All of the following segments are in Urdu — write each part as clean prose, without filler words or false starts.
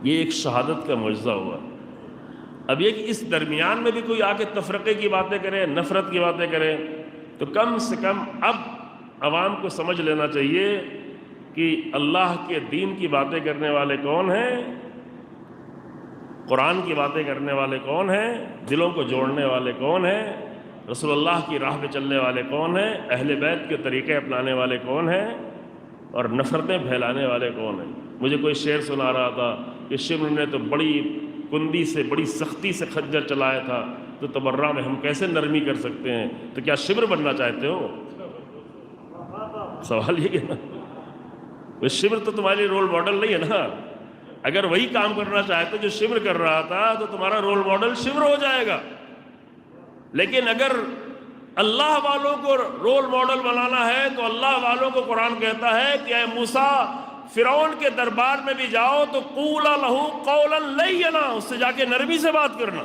یہ ایک شہادت کا معجزہ ہوا۔ اب یہ کہ اس درمیان میں بھی کوئی آ کے تفرقے کی باتیں کرے، نفرت کی باتیں کرے، تو کم سے کم اب عوام کو سمجھ لینا چاہیے کہ اللہ کے دین کی باتیں کرنے والے کون ہیں، قرآن کی باتیں کرنے والے کون ہیں، دلوں کو جوڑنے والے کون ہیں، رسول اللہ کی راہ پہ چلنے والے کون ہیں، اہل بیت کے طریقے اپنانے والے کون ہیں، اور نفرتیں پھیلانے والے کون ہیں۔ مجھے کوئی شعر سنا رہا تھا کہ شمر نے تو بڑی کندی سے، بڑی سختی سے خنجر چلایا تھا، تو تبرہ میں ہم کیسے نرمی کر سکتے ہیں؟ تو کیا شمر بننا چاہتے ہو؟ سوال یہ کہ نا، وہ شمر تو تمہارے لیے رول ماڈل نہیں ہے نا۔ اگر وہی کام کرنا چاہتے جو شمر کر رہا تھا تو تمہارا رول ماڈل شمر ہو جائے گا۔ لیکن اگر اللہ والوں کو رول ماڈل بنانا ہے تو اللہ والوں کو قرآن کہتا ہے کہ اے موسیٰ، فرعون کے دربار میں بھی جاؤ تو قولا لہو قولا لینا، اس سے جا کے نرمی سے بات کرنا،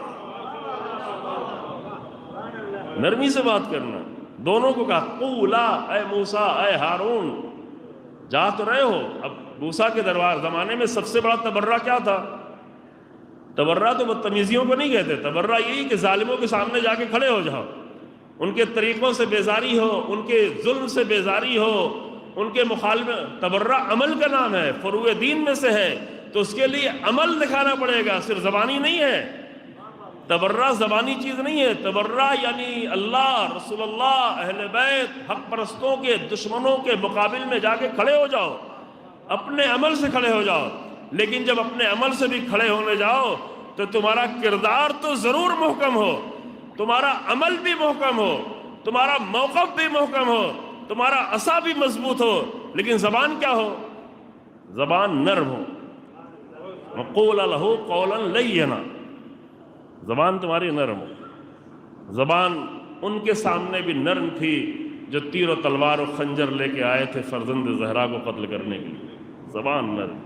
نرمی سے بات کرنا۔ دونوں کو کہا قولا، اے موسیٰ، اے ہارون، جا تو رہے ہو۔ اب موسیٰ کے دربار زمانے میں سب سے بڑا تبرہ کیا تھا؟ تبرہ تو بدتمیزیوں کو نہیں کہتے، تبرہ یہی کہ ظالموں کے سامنے جا کے کھڑے ہو جاؤ، ان کے طریقوں سے بیزاری ہو، ان کے ظلم سے بیزاری ہو، ان کے مخالفت۔ تبرہ عمل کا نام ہے، فروع دین میں سے ہے، تو اس کے لیے عمل دکھانا پڑے گا، صرف زبانی نہیں ہے۔ تبرہ زبانی چیز نہیں ہے، تبرہ یعنی اللہ، رسول اللہ، اہل بیت، حق پرستوں کے دشمنوں کے مقابل میں جا کے کھڑے ہو جاؤ، اپنے عمل سے کھڑے ہو جاؤ۔ لیکن جب اپنے عمل سے بھی کھڑے ہونے جاؤ تو تمہارا کردار تو ضرور محکم ہو، تمہارا عمل بھی محکم ہو، تمہارا موقف بھی محکم ہو، تمہارا عصا بھی مضبوط ہو، لیکن زبان کیا ہو؟ زبان نرم ہو۔ وَقُولَ لَهُ قَوْلًا لَيِّنًا، زبان تمہاری نرم ہو۔ زبان ان کے سامنے بھی نرم تھی جو تیر و تلوار و خنجر لے کے آئے تھے فرزند زہرا کو قتل کرنے کے لیے، زبان نرم۔